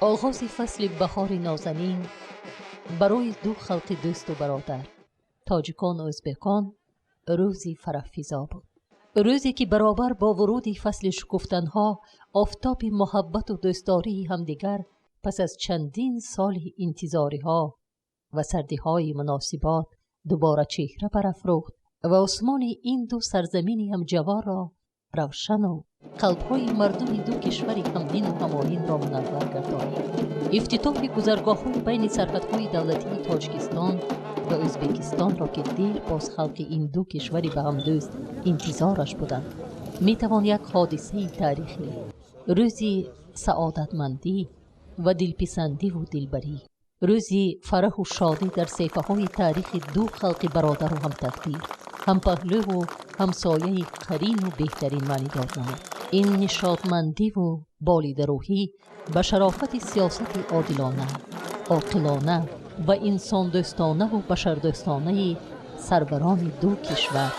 آغاز فصل بهار نازنین برای دو خلق دوست و برادر تاجیکان و ازبکان روزی فرح‌فزا بود. روزی که برابر با ورود فصل شکفتنها آفتاب محبت و دوستداری همدیگر پس از چندین سال انتظارها و سردیهای مناسبات دوباره چهره برافروخت و آسمان این دو سرزمین همجوار را روشن و قلب‌های مردم دو کشوری همدین و همایون را منور گردانید. افتتاح گذرگاه‌های بین سرحدهای دولتی تاجیکستان و ازبکستان را که دیر باز خلق این دو کشوری به هم دوست انتظارش بودند میتوان یک حادثه تاریخی، روزی سعادتمندی و دلپسندی و دلبری، روزی فرح و شادی در صفحه های تاریخ دو خلق برادر و هم تقدیر، هم پهلو و همسایه قرین و بهترین معنی داد نمود. این نشاطمندی و بالید روحی به شرافت سیاست عادلانه، عاقلانه و انسان دوستانه و بشر دوستانه سروران دو کشور،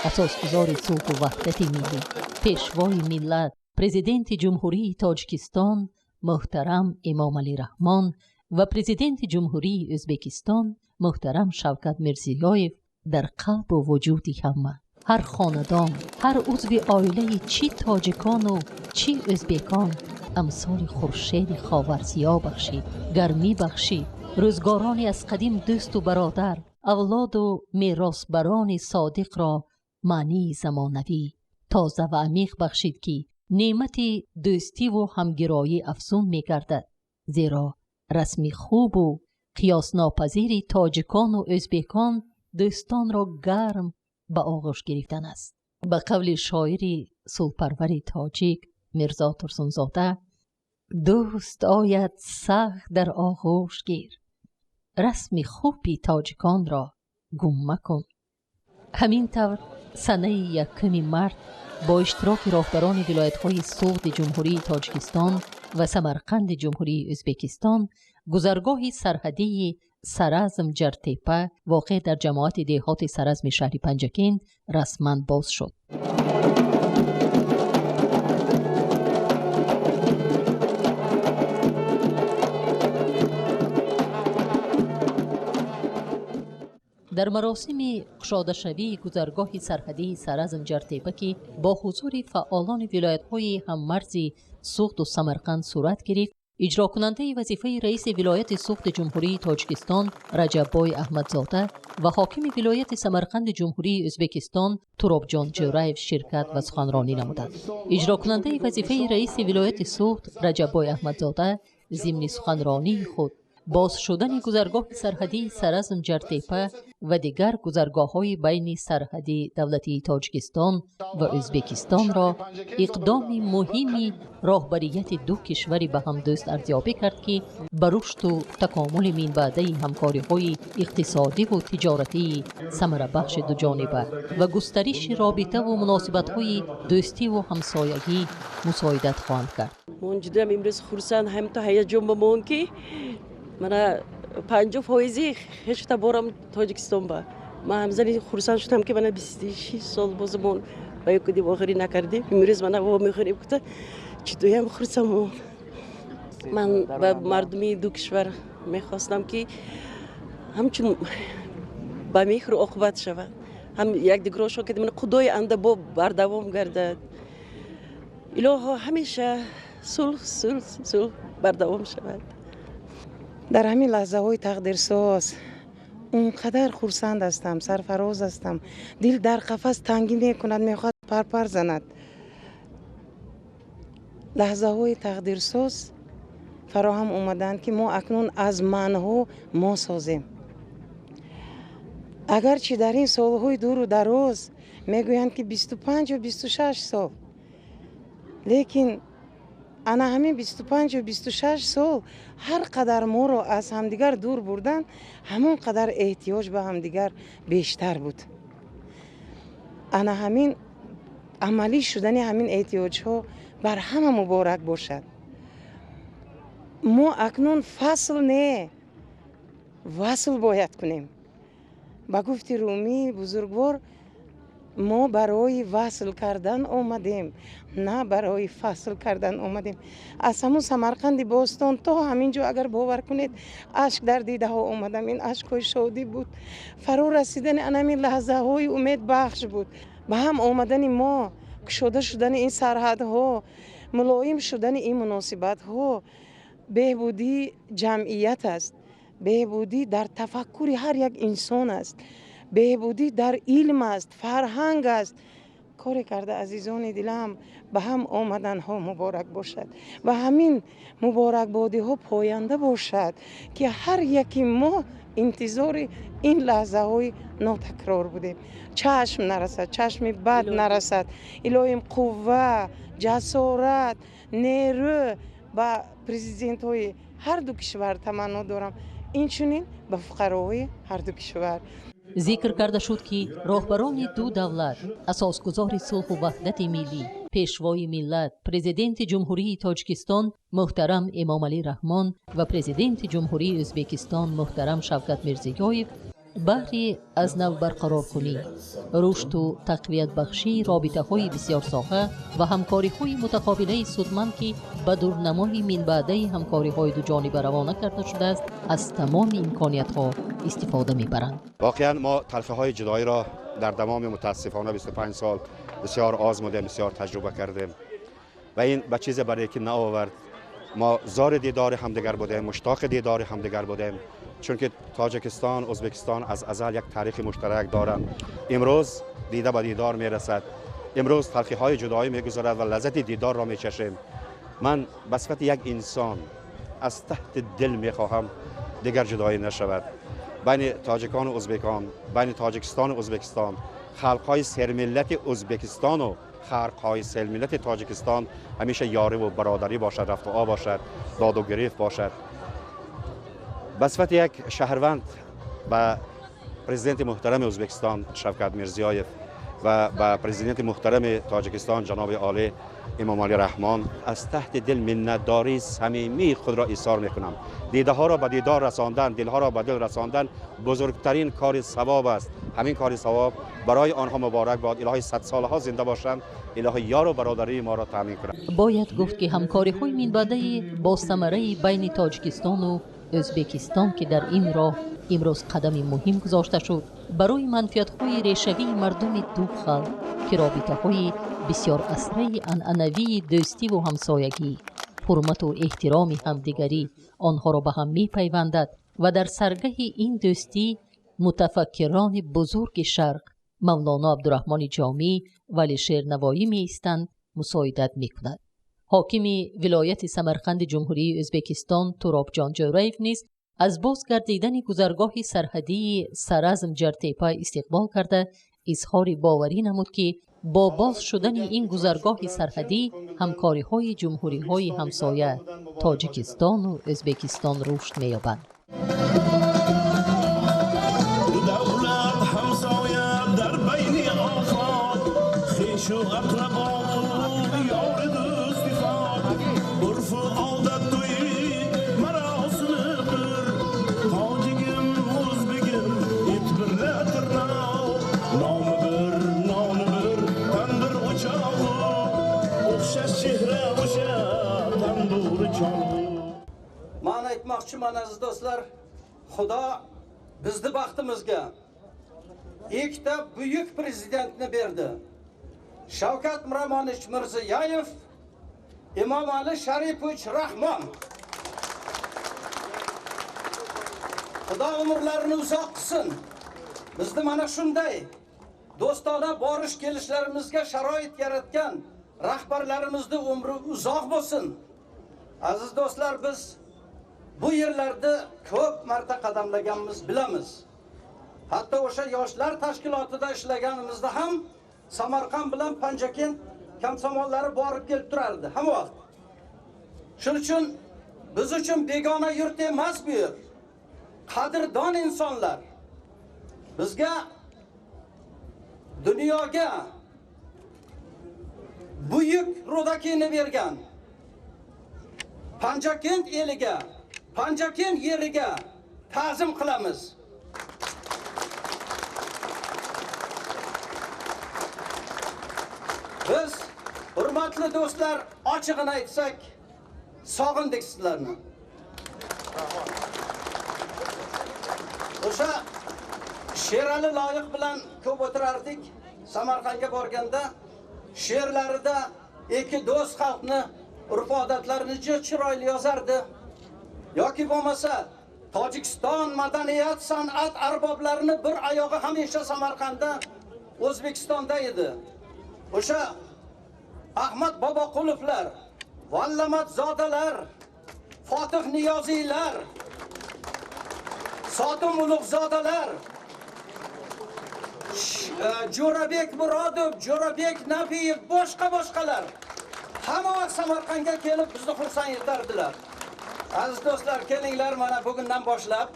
اساسگزار صلح و وحدت ملی، پیشوای ملت، پرزیدنت جمهوری تاجیکستان محترم امام علی رحمان و پرزیدنت جمهوری ازبکستان محترم شوکت میرزیایف در قلب و وجود همه، هر خاندان، هر عضو عائله چی تاجیکان و چی ازبکان امثال خورشید خاورزیا بخشید، گرمی بخشید، روزگارانی از قدیم دوست و برادر، اولاد و میراثبران صادق را معنی زمانوی تازه و عمیق بخشید که نعمت دوستی و همگرایی افزون می گردد، زیرا رسمی خوب و قیاس ناپذیر تاجیکان و ازبکان دوستان را گرم به آغوش گرفتن است. به قول شاعر صلح‌پرور تاجیک میرزا ترسونزاده، دوست آید سخت در آغوش گیر، رسمی خوبی تاجیکان را گم مکن. همین طور سنه یکم مرد با اشتراک راهبران ولایت‌های سوخت جمهوری تاجیکستان و سمرقند جمهوری ازبکستان گذرگاه سرحدی سرازم جرتیپه واقع در جماعت دهات سرازم شهر پنجکین رسما باز شد. در مراسم گشاده شوی گذرگاه سرحدی سرازم جرتیپه که با حضور فعالان ولایت‌های هم مرزی سوخت و سمرقند صورت گرفت، اجرا کننده وظیفه رئیس ولایت سوخت جمهوری تاجیکستان رجب‌بای احمدزاده و حاکم ولایت سمرقند جمهوری ازبکستان ترابجان جورایف شرکت و سخنرانی نمودند. اجرا کننده وظیفه رئیس ولایت سوخت رجب‌بای احمدزاده ضمن سخنرانی خود باز شدن گذرگاه سرحدی سرازم جرتیپه و دیگر گذرگاه‌های بین سرحدی دولتی تاجیکستان و ازبکستان را اقدام مهمی راهبریت دو کشوری به هم دوست ارزیابی کرد که به رشد و تکامل منبعده همکاری‌های اقتصادی و تجارتی ثمره بخش دو جانبه و گسترش رابطه و مناسبت‌های دوستی و همسایگی مساعدت خواهند کرد. من جدا امروز خرسند هم تا هیجان بمون که من 50% هیچ تا برم تاجیکستان با من همزنی خرسند شدم که من 26 سال بازمون با یک کدی آخری نکردیم. امروز من با میخوریم که چطوری هم خرسندم. من با مردمی دو کشور میخواستم که همچون با میخور عاقبت شود، هم یک دیگر شو که من خدای انده با بردوام گردد. الهی همیشه صلح بردوام شود. در همین لحظه های تقدیرساز اونقدر خرسند هستم، سرفراز هستم، دل در قفس تنگی میکند، میخواد پرپر زند. لحظه های تقدیرساز فراهم اومدن که ما اکنون از منها ما سازیم. اگرچه در این سالهای دور و دراز میگویند که 25 و 26 سال، لیکن انا همین 25 و 26 سال هر قدر ما رو از همدیگر دور بردن، همون قدر احتیاج به همدیگر بیشتر بود. انا همین عملی شدن همین احتیاج ها بر همه مبارک باشد. ما اکنون فصل نه وصل باید کنیم. با گفت رومی بزرگوار ما برای وصل کردن آمدیم، نه برای فصل کردن آمدیم. از همون سمرقند باستان تا همینجا اگر باور کنید اشک در دیده ها آمدم. این اشک های شادی بود. فرو رسیدن انمی لحظه های امید بخش بود. به هم آمدن ما، کشوده شدن این سرحدها، ملایم شدن این مناسبت ها، بهبودی جمعیت است، بهبودی در تفکر هر یک انسان است، بهبودی در علم است، فرهنگ است. کار کرده عزیزان دلم، به هم آمدن ها مبارک باشد و همین مبارک بادی ها پاینده باشد که هر یکی ما انتظار این لحظه های ناتکرار بودیم. چشم نرسد، چشم بد نرسد. الهیم قوه، جسارت، نیرو با پرزیدنت های هر دو کشور تمنا دارم، این چنین به فقراهای هر دو کشور. зикр карда шуд ки роҳбарони ду давлат, асосгузори сулҳу ваҳдати миллӣ, пешвои миллат, президенти ҷумҳурии Тоҷикистон муҳтарам Эмомалӣ Раҳмон ва президенти ҷумҳурии Ӯзбекистон муҳтарам Шавкат Мирзиёев баҳри аз нав барқароркунӣ, рушду тақвиятбахшии робитаҳои бисёрсоҳа ва ҳамкориҳои мутақобилаи судманд ки ба дурнамои минбаъдаи ҳамкориҳои дуҷониба равона карда шудааст, аз тамоми имкониятҳо истифода мебаранд. واقعا ما تلخی‌های جدایی را در دمام متاسفانه 25 سال بسیار آزمودیم، بسیار تجربه کردیم و این به چیز برای که نآورد. ما زار دیدار همدیگر بودیم، مشتاق دیدار همدیگر بودیم، چون که تاجیکستان، ازبکستان از ازل یک تاریخ مشترک دارند. امروز دیده به دیدار میرسد، امروز تلخی‌های جدایی میگذرد و لذت دیدار را میچشیم. من به صفت یک انسان از تحت دل میخواهم دیگر جدایی نشود. بین تاجیکان و ازبکان، بین تاجیکستان و ازبکستان، خلق‌های سرملت ازبکستان و خلق‌های سرملت تاجیکستان همیشه یاری و برادری باشد، رفت و آ باشد، داد و گریفت باشد. به صفت یک شهروند به پرزیدنت محترم ازبکستان شوکت میرزیایف و به پرزیدنت محترم تاجیکستان جناب عالی امامعلی رحمان از تحت دل منتداری صمیمی خود را ایثار میکنم. دیده ها را به دیدار رساندن، دل ها را به دل رساندن بزرگترین کار ثواب است. همین کار ثواب برای آنها مبارک باد. الهی 100 سالها زنده باشند. الهی یار و برادری ما را تامین کنند. باید گفت که همکاری‌های منبعدی با ثمره بین تاجیکستان و ازبکستان که در این راه امروز قدم مهم گذاشته شد، برای منفعت‌های ریشه‌ای مردم دو خلق که رابطه‌های بسیار اصلی عنعنوی دوستی و همسایگی، حرمت و احترام همدیگری آنها را به هم می‌پیوندد و در سرگه این دوستی متفکران بزرگ شرق مولانا عبدالرحمن جامی و علی شیرنوایی می‌ایستند، مساعدت می‌کند. حاکم ولایت سمرقند جمهوری ازبکستان ترابجان جوریف نیز از بازگردیدن گذرگاه سرحدی سرازم جرتیپا استقبال کرده اظهار باوری نمود که با باز شدن این گذرگاه سرحدی همکاری‌های جمهوری‌های همسایه تاجیکستان و ازبکستان رشد می‌یابد. Man aytmoqchiman aziz do'stlar, Xudo bizni baxtimizga ikkita buyuk prezidentni berdi. Shavkat Miromonovich Mirziyoyev, Emomali Sharipovich Rahmon. Xudo umrlarini uzoq qilsin. Bizni mana shunday do'stona borish kelishlarimizga sharoit yaratgan rahbarlarimizning umri uzoq bo'lsin. Aziz do'stlar, biz bu yerlarda ko'p marta qadamlaganmiz bilamiz. Hatto o'sha yoshlar tashkilotida ishlaganimizda ham Samarqand bilan Panjakent komsomollari borib kelib turardi hamma vaqt. Shuning uchun biz uchun begona yurt emas bu yer. Qadrdon insonlar. Bizga dunyoga buyuk rodakini bergan Panjakent eliga, Panjakent yeriga ta'zim qilamiz. Biz hurmatli do'stlar, ochig'ini aytsak, sog'indik sizlarni. O'sha Sherali Loyiq bilan ko'p o'tirardik. Samarqandga borganda she'rlarida ikki do'st xalqni urf-odatlarini juda chiroyli yozardi. Yoki bo'lmasa Tojikiston madaniyat, san'at arboblarini bir oyog'i hamisha Samarqandda, Ӯзбекistonda edi. O'sha Ahmad Boboqulovlar, Vallamat zodalar, Fotih Niyoziylar, Sotim Ulug'zodalar, Jo'rabek Murodov, Jo'rabek Nabiyev, boshqalar hamma Samarqandga kelib bizni xursand etardilar. Aziz do'stlar, kelinglar, mana bugundan boshlab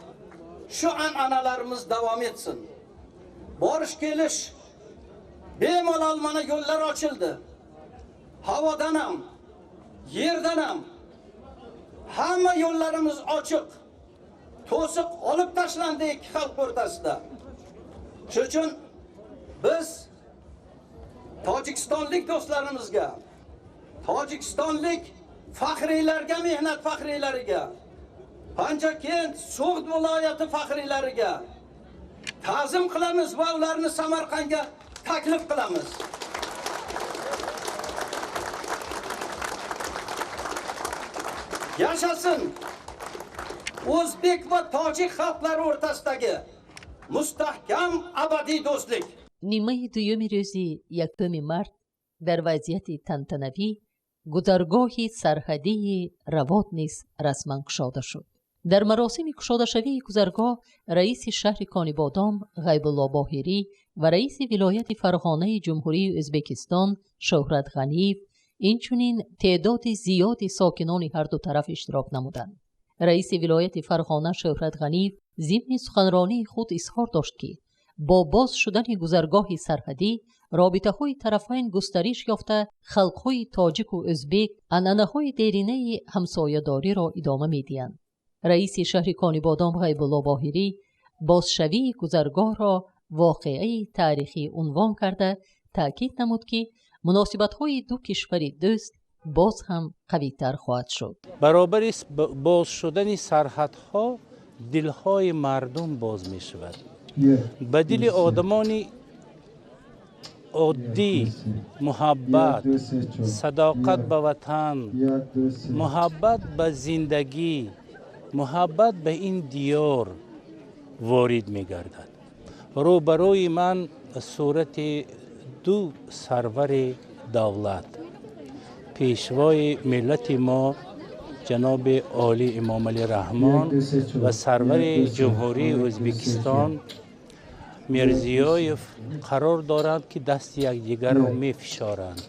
shu an'analarimiz davom etsin. Borish kelish bemalol mana yo'llar ochildi. Havodan ham, yerdan ham hamma yo'llarimiz ochiq. To'siq olib tashlandi ikki xalq o'rtasida. Shuning uchun biz Tojikistonlik do'stlarimizga, Tojikistonlik faxriylarga, mehnat faxriylariga, Panjakent, So'g'd viloyati faxriylariga ta'zim qilamiz va ularni Samarqandga taklif qilamiz. Yashasin O'zbek va tojik xalqlari o'rtasidagi mustahkam abadiy do'stlik. نیمه دوم روز یکم مارت در وضعیت تنتنوی گذرگاه سرحدی روات نیز رسما گشاده شد. در مراسم گشاده شوی گذرگاه رئیس شهر کانیبادام غیب الله باهری و رئیس ولایت فرغانه جمهوری ازبکستان شهرت غنیف اینچنین تعداد زیادی ساکنان هر دو طرف اشتراک نمودند. رئیس ولایت فرغانه شهرت غنیف ضمن سخنرانی خود اظهار داشت که با باز شدن گذرگاه سرحدی رابطه‌های طرفین گسترش یافته خلق‌های تاجیک و ازبک عنعنه‌های دیرینه همسایه‌داری را ادامه می‌دهند. رئیس شهر کانیبادام غیب الله باهری بازشوی گذرگاه را واقعه تاریخی عنوان کرده تاکید نمود که مناسبت‌های دو کشور دوست باز هم قوی‌تر خواهد شد. برابر باز شدن سرحدها دلهای مردم باز می‌شود. به دل آدمان عادی محبت، صداقت به وطن، محبت به زندگی، محبت به این دیار وارد می‌گردد. روبروی من صورت دو سرور دولت، پیشوای ملت ما جناب عالی امام علی رحمان و سرور جمهوری ازبکستان مرزیایف قرار دارند که دست یکدیگر را می فشارند.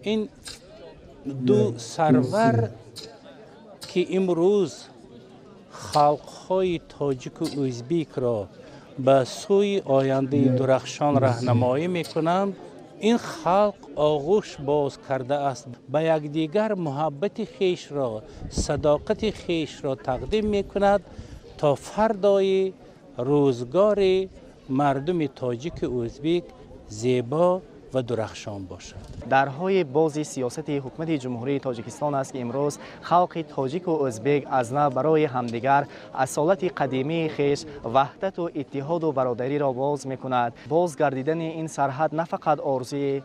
این دو سرور که امروز خلقهای تاجیک و ازبک را به سوی آینده درخشان راهنمایی می کنند، این خلق آغوش باز کرده است، به یکدیگر محبت خیش را، صداقت خیش را تقدیم می کند تا فردای روزگار مردم تاجیک و ازبک زیبا و درخشان باشد. درهای بازی سیاست حکومت جمهوری تاجیکستان است که امروز خلق تاجیک و ازبک از نو برای همدیگر اصالت قدیمی خیش وحدت و اتحاد و برادری را باز می‌کند. بازگردیدن این سرحد نه فقط آرزوی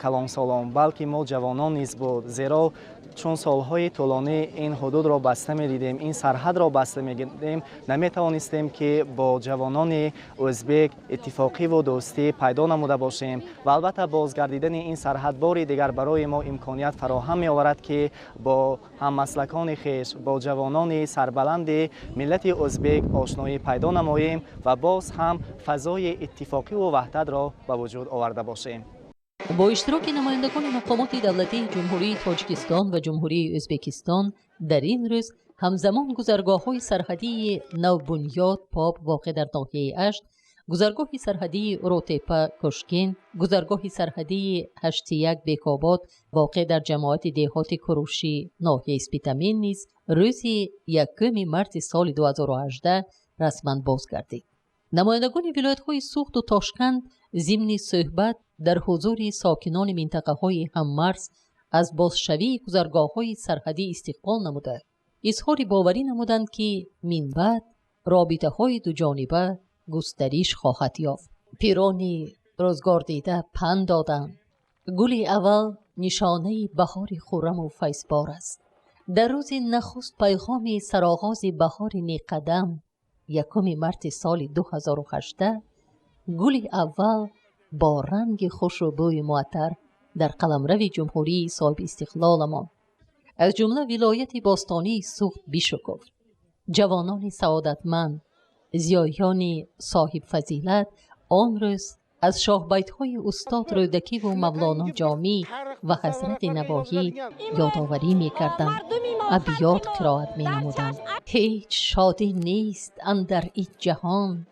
کلان سالان بلکه ما جوانان نیز بود، زیرا چون سالهای طولانی این حدود را بسته می‌دیدیم، این سرحد را بسته می‌دیدیم، نمی‌توانستیم که با جوانان ازبک اتفاقی و دوستی پیدا نموده باشیم و البته بازگردیدن این سرحد بار دیگر برای ما امکانیت فراهم می‌آورد که با هممسلکان خویش، با جوانان سربلند ملت ازبک آشنایی پیدا نماییم و باز هم فضای اتفاقی و وحدت را به وجود آورده باشیم. با اشتراک نمایندگان مقامات دولتی جمهوری تاجیکستان و جمهوری ازبکستان در این روز همزمان گذرگاه‌های سرحدی نوبنیاد پاپ واقع در ناحیه اشت، گذرگاه سرحدی روتپا کشکین، گذرگاه سرحدی 81 بیکاباد واقع در جماعت دهات کروشی ناحیه اسپیتامین نیز روز 1 مارس سال 2018 رسما باز گردید. نمایندگان ولایت‌های سوخت و تاشکند ضمن صحبت در حضور ساکنان منطقه‌های هممرز از بازشوی گذرگاه‌های سرحدی استقبال نموده، اظهار باوری نمودند که من بعد رابطه‌های دو جانبه گسترش خواهد یافت. پیران روزگار دیده پند دادند گل اول نشانه بهار خرم و فیضبار است. در روز نخست پیغام سرآغاز بهار نیقدم 1 مارس سال 2018 گل اول با رنگ خوش و بوی معطر در قلمرو جمهوری صاحب استقلالمان از جمله ولایت باستانی سوخت بشکفت. جوانان سعادتمند، ضیایان صاحب فضیلت آن روز از شاه بیت‌های استاد رودکی و مولانا جامی و حضرت نواحی یادآوری می‌کردند، ابیات قرائت می‌نمودند. هیچ شادی نیست اندر این جهان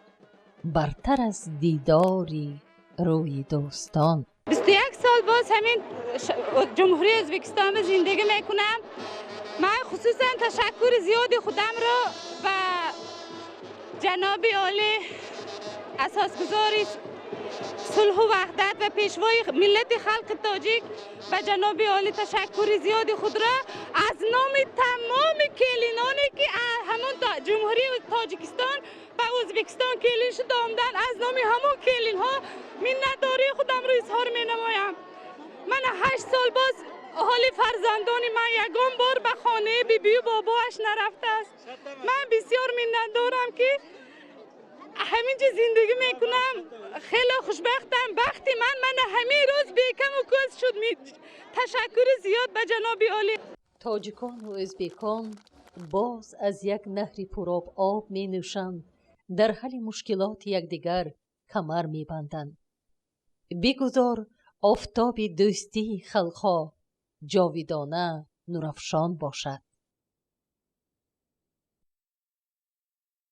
برتر از دیداری روی دوستان. 21 سال باز همین جمهوری ازبکستان زندگی میکنم. من خصوصا تشکر زیادی خودم را و جناب عالی اساسگزار صلح و وحدت و پیشوای ملت خلق تاجیک و جناب عالی تشکر زیادی خود را از نام تمام کلینانی که همون جمهوری تاجیکستان و ازبکستان کلین شده آمدن، از نام همون کلین ها منتداری خودم را اظهار می نمایم. من 8 سال باز حال فرزندان من یگان بار به خانه بیبی و باباش نرفته است. من بسیار منتدارم که همینجا زندگی میکنم. خیلی خوشبختم. بختی من همین روز بیکم و کوز شد. تشکر زیاد به جناب عالی. تاجیکان و ازبکان باز از یک نهر پرآب آب می نوشند، در حل مشکلات یکدیگر کمر می بندند. بگذار آفتاب دوستی خلقها جاویدانه نورافشان باشد.